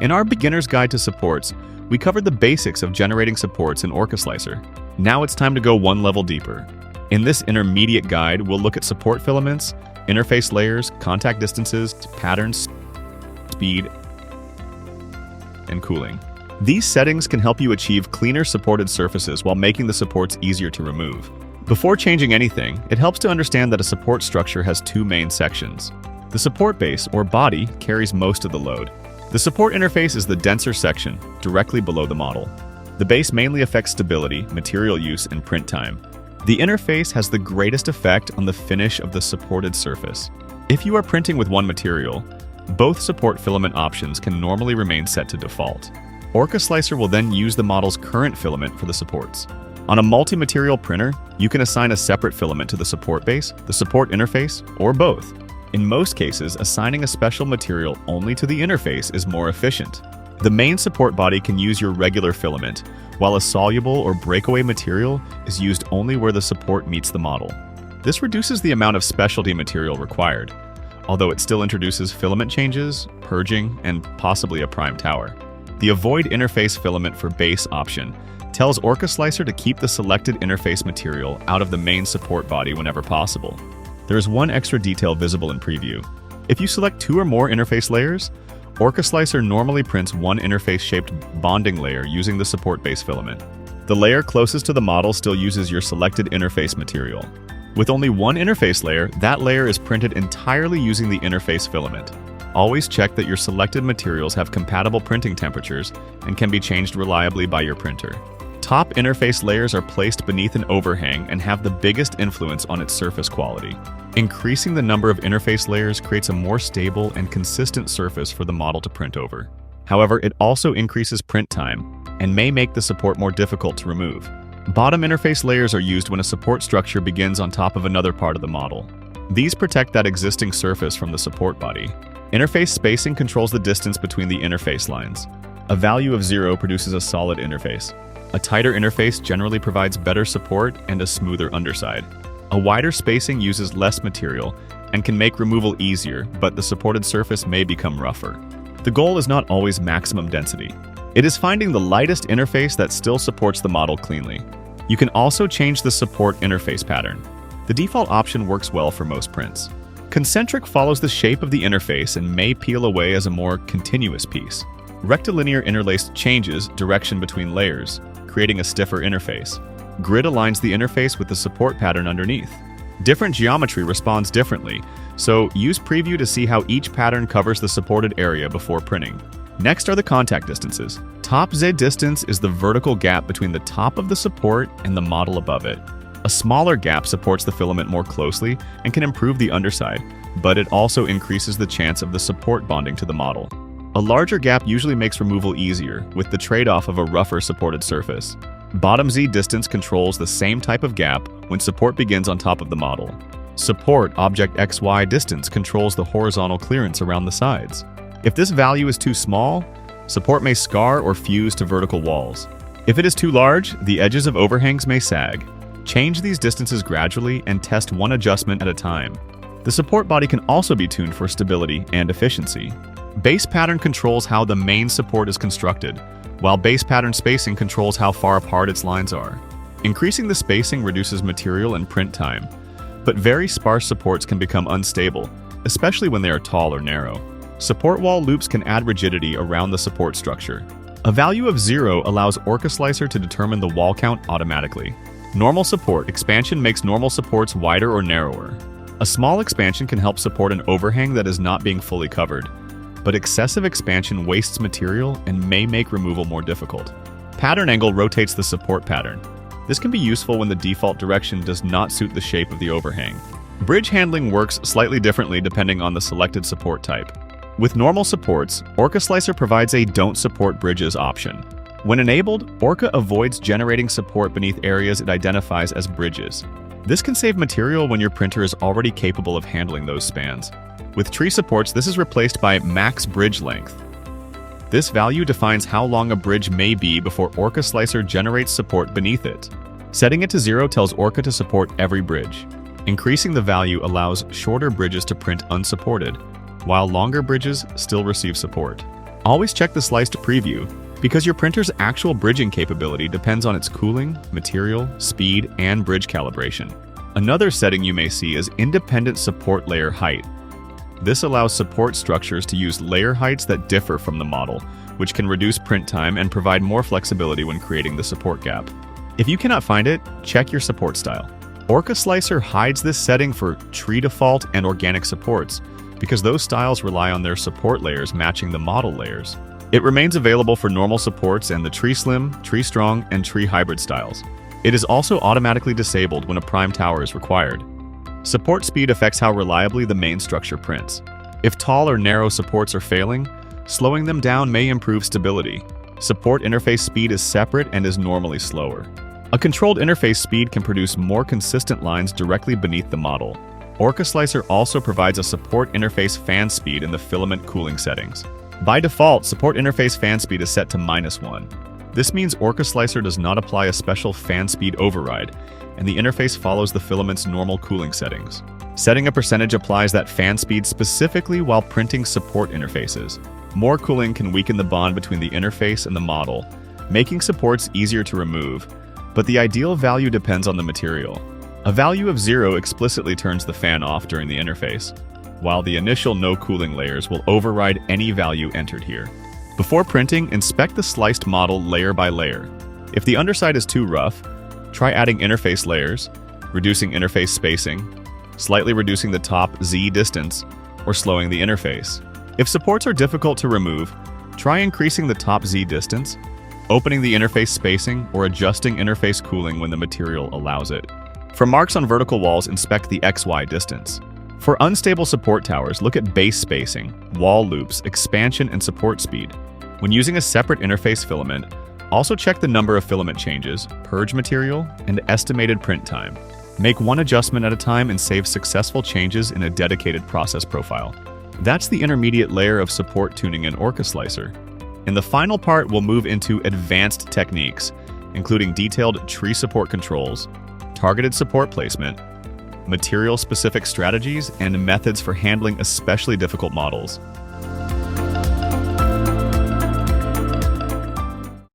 In our beginner's guide to supports, we covered the basics of generating supports in OrcaSlicer. Now it's time to go one level deeper. In this intermediate guide, we'll look at support filaments, interface layers, contact distances, patterns, speed, and cooling. These settings can help you achieve cleaner supported surfaces while making the supports easier to remove. Before changing anything, it helps to understand that a support structure has two main sections. The support base, or body, carries most of the load. The support interface is the denser section, directly below the model. The base mainly affects stability, material use, and print time. The interface has the greatest effect on the finish of the supported surface. If you are printing with one material, both support filament options can normally remain set to default. OrcaSlicer will then use the model's current filament for the supports. On a multi-material printer, you can assign a separate filament to the support base, the support interface, or both. In most cases, assigning a special material only to the interface is more efficient. The main support body can use your regular filament, while a soluble or breakaway material is used only where the support meets the model. This reduces the amount of specialty material required, although it still introduces filament changes, purging, and possibly a prime tower. The Avoid Interface Filament for Base option tells OrcaSlicer to keep the selected interface material out of the main support body whenever possible. There is one extra detail visible in preview. If you select two or more interface layers, OrcaSlicer normally prints one interface-shaped bonding layer using the support base filament. The layer closest to the model still uses your selected interface material. With only one interface layer, that layer is printed entirely using the interface filament. Always check that your selected materials have compatible printing temperatures and can be changed reliably by your printer. Top interface layers are placed beneath an overhang and have the biggest influence on its surface quality. Increasing the number of interface layers creates a more stable and consistent surface for the model to print over. However, it also increases print time and may make the support more difficult to remove. Bottom interface layers are used when a support structure begins on top of another part of the model. These protect that existing surface from the support body. Interface spacing controls the distance between the interface lines. A value of 0 produces a solid interface. A tighter interface generally provides better support and a smoother underside. A wider spacing uses less material and can make removal easier, but the supported surface may become rougher. The goal is not always maximum density. It is finding the lightest interface that still supports the model cleanly. You can also change the support interface pattern. The default option works well for most prints. Concentric follows the shape of the interface and may peel away as a more continuous piece. Rectilinear interlaced changes direction between layers, creating a stiffer interface. Grid aligns the interface with the support pattern underneath. Different geometry responds differently, so use preview to see how each pattern covers the supported area before printing. Next are the contact distances. Top Z distance is the vertical gap between the top of the support and the model above it. A smaller gap supports the filament more closely and can improve the underside, but it also increases the chance of the support bonding to the model. A larger gap usually makes removal easier, with the trade-off of a rougher supported surface. Bottom Z distance controls the same type of gap when support begins on top of the model. Support object XY distance controls the horizontal clearance around the sides. If this value is too small, support may scar or fuse to vertical walls. If it is too large, the edges of overhangs may sag. Change these distances gradually and test one adjustment at a time. The support body can also be tuned for stability and efficiency. Base pattern controls how the main support is constructed, while base pattern spacing controls how far apart its lines are. Increasing the spacing reduces material and print time, but very sparse supports can become unstable, especially when they are tall or narrow. Support wall loops can add rigidity around the support structure. A value of 0 allows OrcaSlicer to determine the wall count automatically. Normal support expansion makes normal supports wider or narrower. A small expansion can help support an overhang that is not being fully covered, but excessive expansion wastes material and may make removal more difficult. Pattern angle rotates the support pattern. This can be useful when the default direction does not suit the shape of the overhang. Bridge handling works slightly differently depending on the selected support type. With normal supports, OrcaSlicer provides a Don't Support Bridges option. When enabled, Orca avoids generating support beneath areas it identifies as bridges. This can save material when your printer is already capable of handling those spans. With tree supports, this is replaced by max bridge length. This value defines how long a bridge may be before OrcaSlicer generates support beneath it. Setting it to 0 tells Orca to support every bridge. Increasing the value allows shorter bridges to print unsupported, while longer bridges still receive support. Always check the sliced preview, because your printer's actual bridging capability depends on its cooling, material, speed, and bridge calibration. Another setting you may see is independent support layer height. This allows support structures to use layer heights that differ from the model, which can reduce print time and provide more flexibility when creating the support gap. If you cannot find it, check your support style. OrcaSlicer hides this setting for tree default and organic supports, because those styles rely on their support layers matching the model layers. It remains available for normal supports and the Tree Slim, Tree Strong, and Tree Hybrid styles. It is also automatically disabled when a prime tower is required. Support speed affects how reliably the main structure prints. If tall or narrow supports are failing, slowing them down may improve stability. Support interface speed is separate and is normally slower. A controlled interface speed can produce more consistent lines directly beneath the model. OrcaSlicer also provides a support interface fan speed in the filament cooling settings. By default, support interface fan speed is set to -1. This means OrcaSlicer does not apply a special fan speed override, and the interface follows the filament's normal cooling settings. Setting a percentage applies that fan speed specifically while printing support interfaces. More cooling can weaken the bond between the interface and the model, making supports easier to remove, but the ideal value depends on the material. A value of 0 explicitly turns the fan off during the interface, while the initial no cooling layers will override any value entered here. Before printing, inspect the sliced model layer by layer. If the underside is too rough, try adding interface layers, reducing interface spacing, slightly reducing the top Z distance, or slowing the interface. If supports are difficult to remove, try increasing the top Z distance, opening the interface spacing, or adjusting interface cooling when the material allows it. For marks on vertical walls, inspect the XY distance. For unstable support towers, look at base spacing, wall loops, expansion, and support speed. When using a separate interface filament, also check the number of filament changes, purge material, and estimated print time. Make one adjustment at a time and save successful changes in a dedicated process profile. That's the intermediate layer of support tuning in OrcaSlicer. In the final part, we'll move into advanced techniques, including detailed tree support controls, targeted support placement, material-specific strategies, and methods for handling especially difficult models.